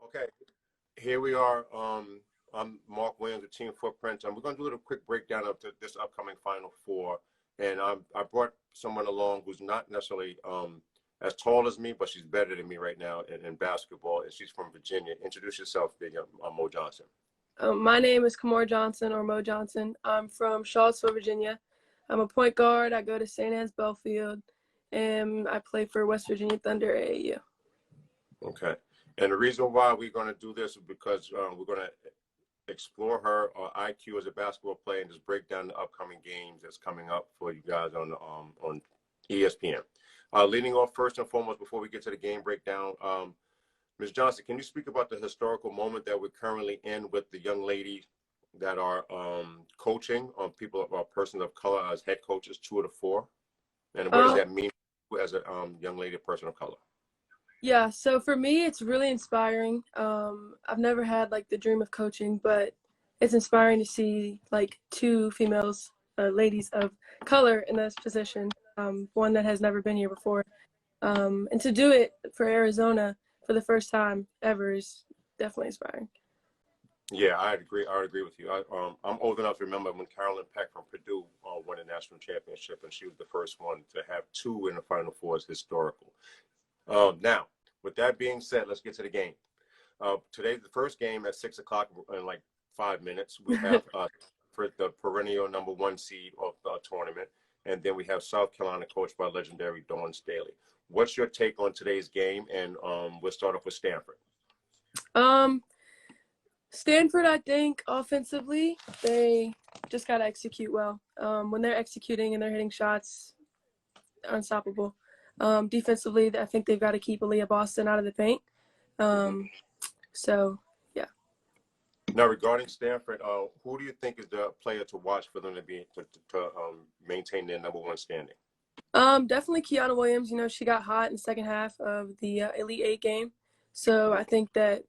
Okay, here we are. I'm Mark Williams with Team Footprints, and we're going to do a little quick breakdown of this upcoming Final Four. And I brought someone along who's not necessarily as tall as me, but she's better than me right now in basketball, and she's from Virginia. Introduce yourself, Mo Johnson. My name is Kymora Johnson, or Mo Johnson. I'm from Charlottesville, Virginia. I'm a point guard. I go to St. Anne's Belfield, and I play for West Virginia Thunder AAU. Okay. And the reason why we're going to do this is because we're going to explore her IQ as a basketball player and just break down the upcoming games that's coming up for you guys on ESPN. Leading off first and foremost, before we get to the game breakdown, Ms. Johnson, can you speak about the historical moment that we're currently in with the young ladies that are coaching on persons of color as head coaches, 2 of the 4? And what does that mean as a young lady, person of color? Yeah, so for me, it's really inspiring. I've never had like the dream of coaching, but it's inspiring to see like 2 females, ladies of color in this position, one that has never been here before. And to do it for Arizona for the first time ever is definitely inspiring. Yeah, I agree. I agree with you. I'm old enough to remember when Carolyn Peck from Purdue won a national championship, and she was the first one to have 2 in the Final Four. Is historical. Now, with that being said, let's get to the game. Today's the first game at 6 o'clock in like 5 minutes. We have for the perennial #1 seed of the tournament, and then we have South Carolina, coached by legendary Dawn Staley. What's your take on today's game? And we'll start off with Stanford. Stanford, I think offensively, they just got to execute well. When they're executing and they're hitting shots, unstoppable. Defensively, I think they've got to keep Aaliyah Boston out of the paint. So, yeah. Now, regarding Stanford, who do you think is the player to watch for them to maintain their #1 standing? Definitely Kiana Williams. You know, she got hot in the second half of the Elite 8 game. So I think that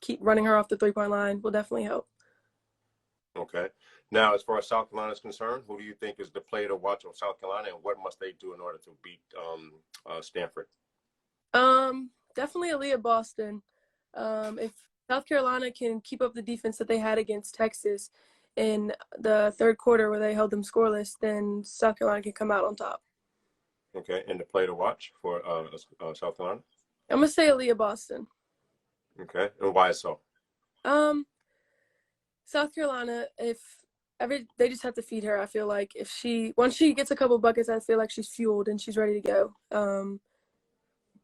keep running her off the 3-point line will definitely help. Okay. Now, as far as South Carolina is concerned, who do you think is the player to watch on South Carolina, and what must they do in order to beat Stanford? Definitely Aaliyah Boston. If South Carolina can keep up the defense that they had against Texas in the third quarter where they held them scoreless, then South Carolina can come out on top. Okay, and the player to watch for South Carolina? I'm going to say Aaliyah Boston. Okay, and why so? South Carolina, they just have to feed her. I feel like once she gets a couple buckets, I feel like she's fueled and she's ready to go.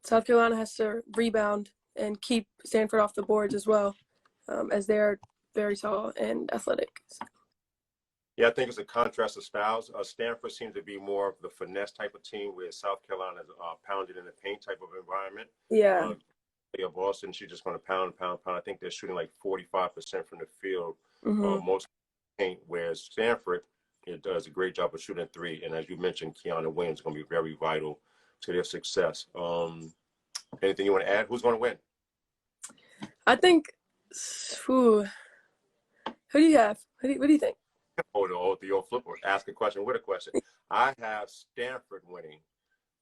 South Carolina has to rebound and keep Stanford off the boards as well, as they're very tall and athletic. So. Yeah, I think it's a contrast of styles. Stanford seems to be more of the finesse type of team, where South Carolina is pounded in the paint type of environment. Yeah. Boston, she's just going to pound. I think they're shooting like 45% from the field, Mm-hmm. most paint, whereas Stanford does a great job of shooting 3. And as you mentioned, Kiana Williams is going to be very vital to their success. Anything you want to add? Who's going to win? I think, who do you have? What do you think? The old flipper. Ask a question with a question. I have Stanford winning,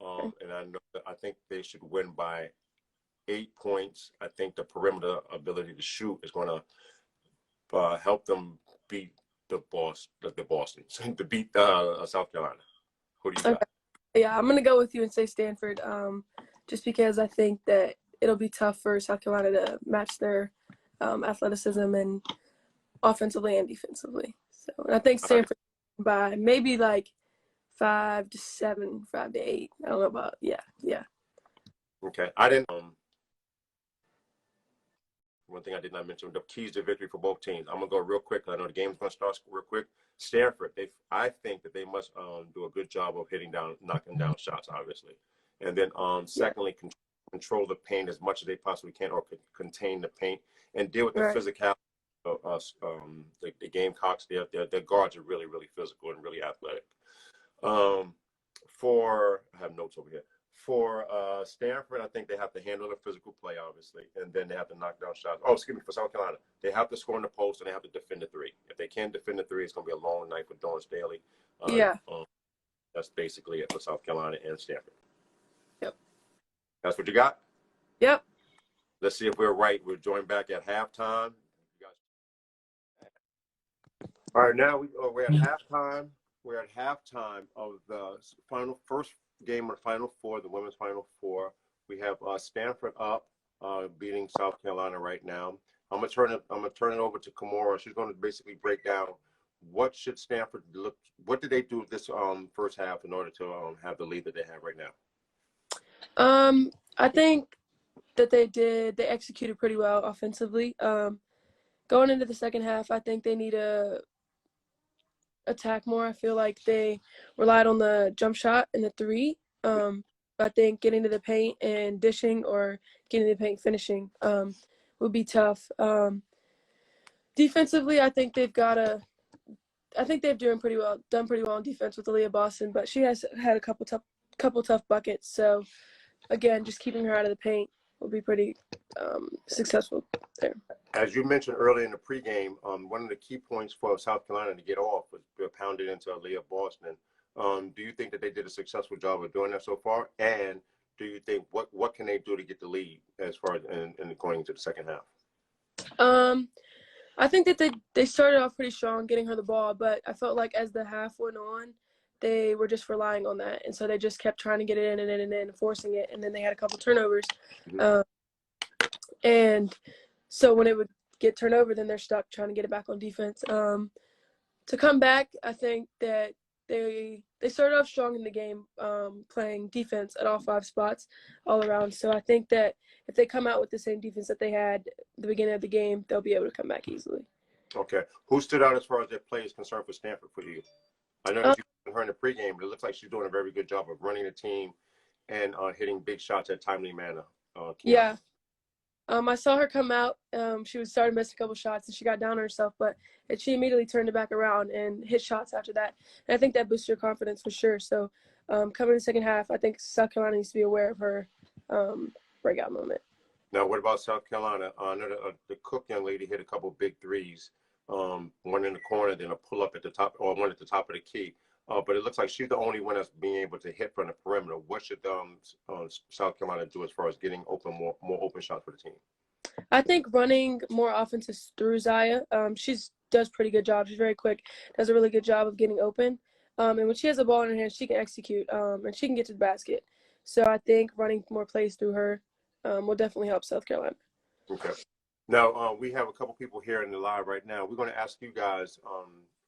and I think they should win by 8 points. I think the perimeter ability to shoot is going to help them beat the Boston, to beat South Carolina. Who do you got? Yeah, I'm going to go with you and say Stanford, just because I think that it'll be tough for South Carolina to match their athleticism and offensively and defensively. So, and I think Stanford by maybe like 5 to 7, 5 to 8. I don't know about, yeah. Okay, I didn't. One thing I did not mention, the keys to victory for both teams. I'm going to go real quick. I know the game's going to start real quick. Stanford, I think that they must do a good job of knocking down shots, obviously. And then secondly, control the paint as much as they possibly can, or contain the paint and deal with the physicality of the Gamecocks. Their guards are really, really physical and really athletic. I have notes over here. For Stanford, I think they have to handle the physical play, obviously, and then they have to knock down shots. For South Carolina, they have to score in the post and they have to defend the 3. If they can't defend the 3, it's going to be a long night for Dawn Staley. That's basically it for South Carolina and Stanford. Yep. That's what you got? Yep. Let's see if we're right. We're joined back at halftime. All right, now we're at halftime. We're at halftime of the first game of the Final Four, the women's Final Four. We have Stanford up, beating South Carolina right now. I'm gonna turn it over to Kymora. She's going to basically break down what should Stanford look. What did they do this first half in order to have the lead that they have right now? I think that they executed pretty well offensively. Going into the second half, I think they need to attack more. I feel like they relied on the jump shot and the three. I think getting to the paint and dishing or getting to the paint finishing would be tough. Defensively, I think they've done pretty well on defense with Aaliyah Boston, but she has had a couple tough buckets. So again, just keeping her out of the paint will be pretty successful there. As you mentioned earlier in the pregame, one of the key points for South Carolina to get off was pounded into Aaliyah Boston. Do you think that they did a successful job of doing that so far? And do you think what can they do to get the lead as far as in going into the second half? I think that they started off pretty strong getting her the ball, but I felt like as the half went on, they were just relying on that. And so they just kept trying to get it in and in and in, forcing it. And then they had a couple turnovers. Mm-hmm. And so when it would get turned over, then they're stuck trying to get it back on defense. To come back, I think that they started off strong in the game, playing defense at all 5 spots all around. So I think that if they come out with the same defense that they had at the beginning of the game, they'll be able to come back easily. Okay. Who stood out as far as their play is concerned for Stanford for you? I know that you heard in the pregame, but it looks like she's doing a very good job of running the team and hitting big shots at timely manner. Yeah. I saw her come out. She was starting to miss a couple shots, and she got down on herself, but she immediately turned it back around and hit shots after that. And I think that boosted her confidence for sure. So coming in the second half, I think South Carolina needs to be aware of her breakout moment. Now, what about South Carolina? I know the Cook young lady hit a couple big threes, one in the corner, then a pull-up at the top, or one at the top of the key. But it looks like she's the only one that's being able to hit from the perimeter. What should South Carolina do as far as getting more open shots for the team? I think running more offenses through Zaya. She does a pretty good job. She's very quick, does a really good job of getting open. And when she has a ball in her hand, she can execute, and she can get to the basket. So I think running more plays through her will definitely help South Carolina. Okay. Now, we have a couple people here in the live right now. We're going to ask you guys,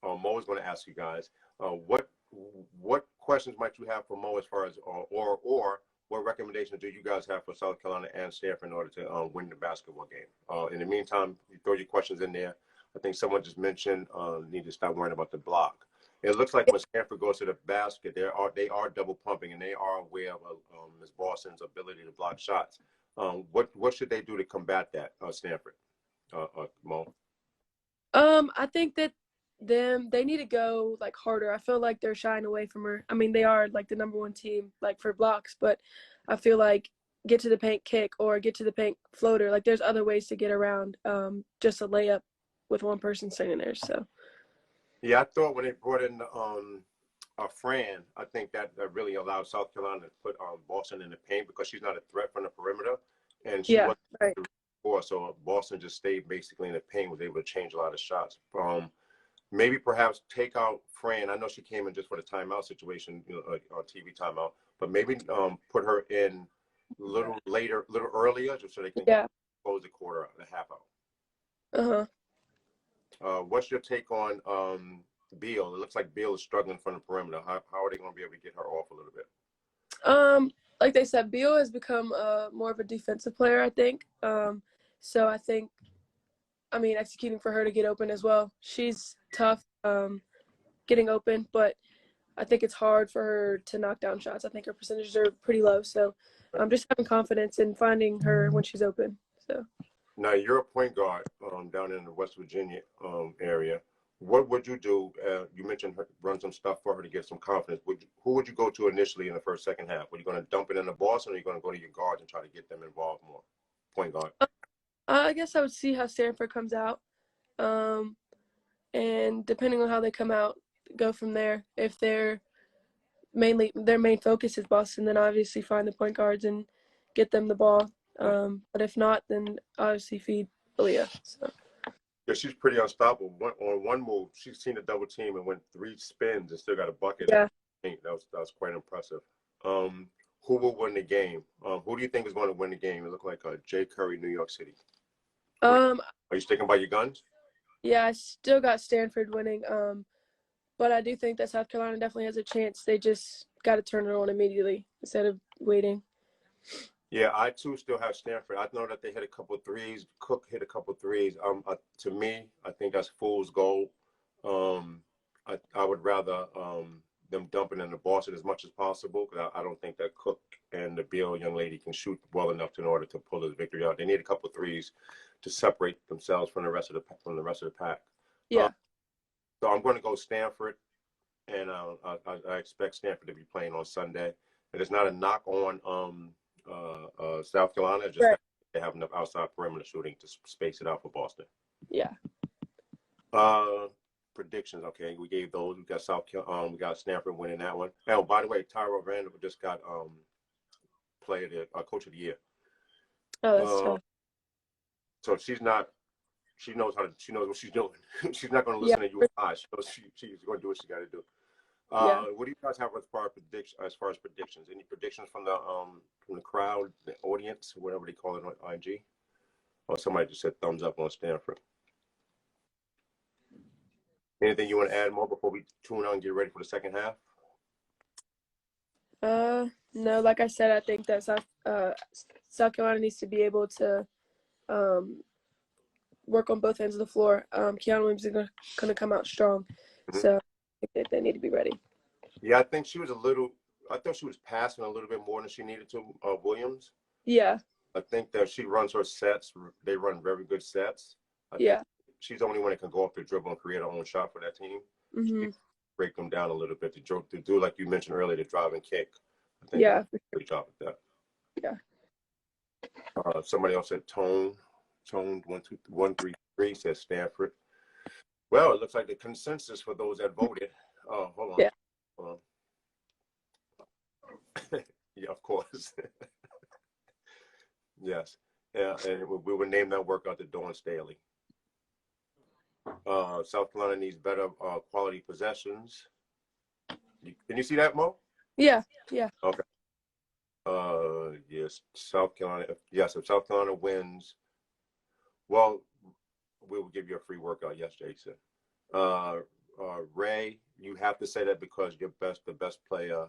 Mo is going to ask you guys, what questions might you have for Mo as far as, or what recommendations do you guys have for South Carolina and Stanford in order to win the basketball game? In the meantime, you throw your questions in there. I think someone just mentioned need to stop worrying about the block. It looks like when Stanford goes to the basket, they are double pumping, and they are aware of Ms. Boston's ability to block shots. What should they do to combat that, Stanford? Mo? I think that they need to go like harder. I feel like they're shying away from her. I mean, they are like the number 1 team like for blocks, but I feel like get to the paint kick or get to the paint floater. Like there's other ways to get around just a layup with one person standing there. So yeah, I thought when they brought in Fran, I think that really allowed South Carolina to put Boston in the paint because she's not a threat from the perimeter, and she wasn't right. Before, so Boston just stayed basically in the paint, was able to change a lot of shots. Maybe perhaps take out Fran. I know she came in just for the timeout situation, or TV timeout, but maybe put her in a little later, a little earlier, just so they can close the quarter, the half out. What's your take on Beal? It looks like Beal is struggling from the perimeter. How are they going to be able to get her off a little bit? Like they said, Beal has become more of a defensive player, I think. So I think, executing for her to get open as well. She's tough getting open, but I think it's hard for her to knock down shots. I think her percentages are pretty low. So I'm just having confidence in finding her when she's open. So now you're a point guard down in the West Virginia area. What would you do? You mentioned run some stuff for her to get some confidence. Who would you go to initially in the second half? Were you going to dump it into Boston, or are you going to go to your guards and try to get them involved more? Point guard. I guess I would see how Stanford comes out. And depending on how they come out, go from there. If their main focus is Boston, then obviously find the point guards and get them the ball But if not, then obviously feed Aaliyah. So. Yeah, she's pretty unstoppable. On one move, she's seen a double team and went 3 spins and still got a bucket. Yeah. That was quite impressive. Who will win the game? Who do you think is going to win the game? It looked like Jay Curry, New York City. Are you sticking by your guns? Yeah, I still got Stanford winning. But I do think that South Carolina definitely has a chance. They just got to turn it on immediately instead of waiting. Yeah, I too still have Stanford. I know that they hit a couple of threes. Cook hit a couple of threes. To me, I think that's fool's gold. I would rather them dumping into Boston as much as possible because I don't think that Cook and the Beal young lady can shoot well enough in order to pull this victory out. They need a couple of threes to separate themselves from the rest of the pack. Yeah. So I'm going to go Stanford, and I expect Stanford to be playing on Sunday. And it's not a knock on South Carolina, just right. They have enough outside perimeter shooting to space it out for Boston. Yeah. Predictions. Okay, we gave those. We got we got Stanford winning that one. Oh, by the way, Tyra Randall just got coach of the year. Oh, that's tough. So she's not. She knows what she's doing. She's not going to listen to you. She's going to do what she got to do. What do you guys have as far as predictions? Any predictions from the crowd, the audience, whatever they call it on IG? Or somebody just said thumbs up on Stanford. Anything you want to add more before we tune on and get ready for the second half? No, like I said, I think that South Carolina needs to be able to work on both ends of the floor. Keanu Williams is going to come out strong. Mm-hmm. So I think they need to be ready. Yeah, I think she was I thought she was passing a little bit more than she needed to, Williams. Yeah. I think that she runs her sets. They run very good sets. I think she's the only one that can go up the dribble and create her own shot for that team. Mm-hmm. Break them down a little bit to do like you mentioned earlier, the drive and kick. I think good job at that. Yeah. Somebody else said Tone 133 says Stanford. Well, it looks like the consensus for those that voted. Oh, hold on. Yeah. Yeah, of course. Yes. Yeah, and we would name that workout the Dawn Staley. South Carolina needs better quality possessions. Can you see that, Mo? Yeah. Yeah. Okay. Yes, South Carolina. Yes, if South Carolina wins, well, we will give you a free workout. Yes, Jason. Ray, you have to say that because you're the best player.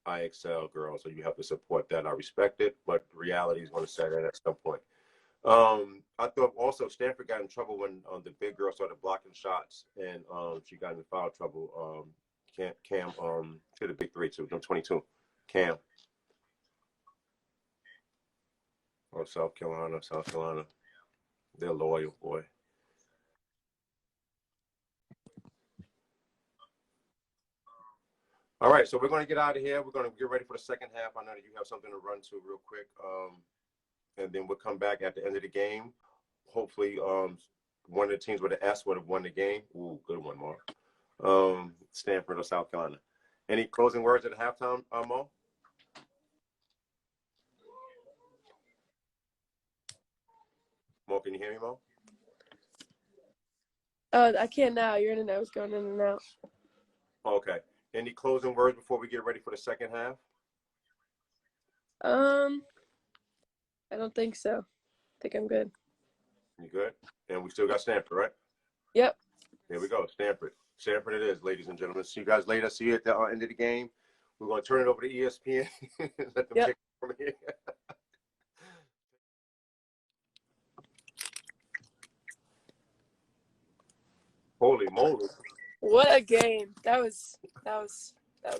I excel, girl. So you have to support that. I respect it, but reality is going to say that at some point. I thought also Stanford got in trouble when the big girl started blocking shots, and she got in foul trouble. Cam to the big three too. 22. Cam. Oh, South Carolina. They're loyal, boy. All right, so we're going to get out of here. We're going to get ready for the second half. I know that you have something to run to real quick. And then we'll come back at the end of the game. Hopefully, one of the teams with an S would have won the game. Ooh, good one, Mark. Stanford or South Carolina. Any closing words at the halftime, Mo? Mo, can you hear me, Mo? I can't now. Your internet was going in and out. Okay. Any closing words before we get ready for the second half? I don't think so. I think I'm good. You good? And we still got Stanford, right? Yep. Here we go, Stanford. Stanford it is, ladies and gentlemen. See you guys later. See you at the end of the game. We're going to turn it over to ESPN. Let them take it from here. Holy moly. What a game. That was tough. That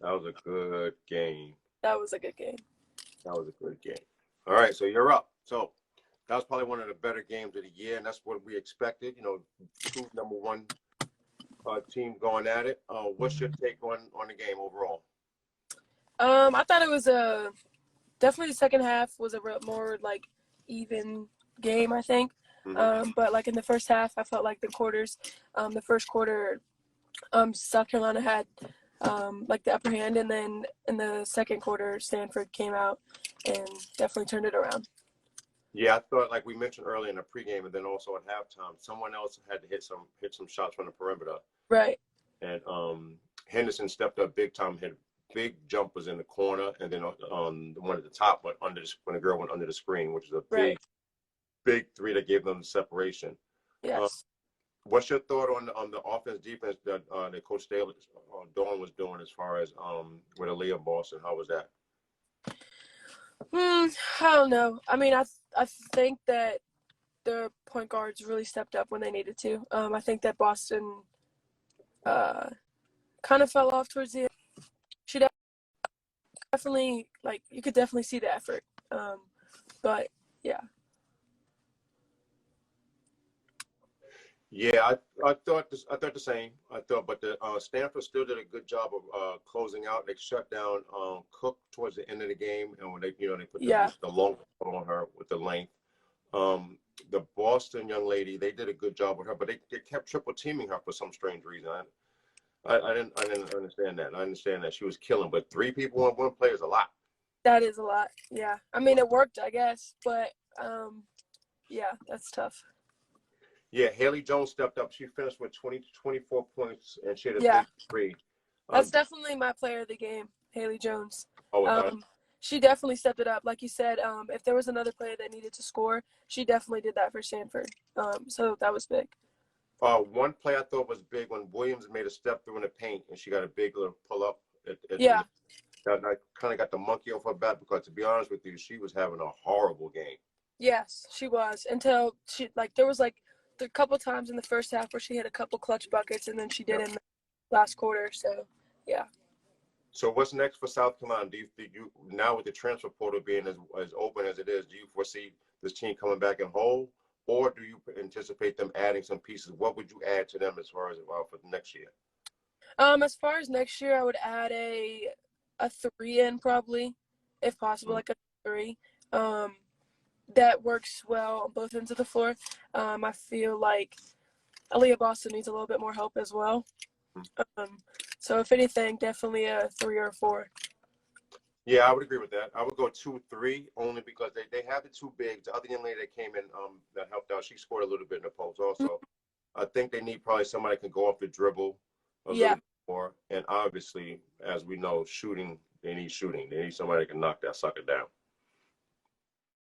was a good game. That was a good game. All right, so you're up. So that was probably one of the better games of the year, and that's what we expected. You know, two number one teams going at it. What's your take on the game overall? I thought it was definitely the second half was a more like even game, I think. Mm-hmm. But like in the first half, I felt like the first quarter, South Carolina had like the upper hand, and then in the second quarter, Stanford came out and definitely turned it around. Yeah, I thought, like we mentioned earlier in the pregame, and then also at halftime, someone else had to hit some shots from the perimeter. Right. And Henderson stepped up big time, hit big jumpers in the corner, and then the one at the top went when the girl went under the screen, which is a big three that gave them the separation. Yes. What's your thought on the offense defense that Coach Dawn was doing as far as with Aaliyah Boston? How was that? I don't know. I mean, I think that the point guards really stepped up when they needed to. I think that Boston kind of fell off towards the end. She definitely, like, you could definitely see the effort. But yeah. Yeah, I thought the same. But the Stanford still did a good job of closing out. They shut down Cook towards the end of the game, and when they put the long on her with the length. The Boston young lady, they did a good job with her, but they kept triple teaming her for some strange reason. I didn't understand that. I understand that she was killing, but 3 people on one player is a lot. That is a lot. Yeah, I mean, it worked, I guess, but yeah, that's tough. Yeah, Haley Jones stepped up. She finished with 24 points, and she had a big 3. That's definitely my player of the game, Haley Jones. Oh, she definitely stepped it up. Like you said, if there was another player that needed to score, she definitely did that for Stanford. So that was big. One play I thought was big when Williams made a step through in the paint, and she got a big little pull up. Yeah. I kind of got the monkey off her back because, to be honest with you, she was having a horrible game. Yes, she was, until there was a couple times in the first half where she had a couple clutch buckets, and then she did in the last quarter. So, yeah. So what's next for South Carolina? Do you now, with the transfer portal being as open as it is, do you foresee this team coming back in whole, or do you anticipate them adding some pieces? What would you add to them as far as for next year? As far as next year, I would add a 3 in probably, if possible, like a 3. That works well on both ends of the floor. I feel like Aaliyah Boston needs a little bit more help as well. So if anything, definitely a 3 or a 4. Yeah, I would agree with that. I would go 2-3 only because they have the 2 bigs. The other young lady that came in that helped out, she scored a little bit in the post also. I think they need probably somebody that can go off the dribble a little more. And obviously, as we know, shooting, they need shooting. They need somebody that can knock that sucker down.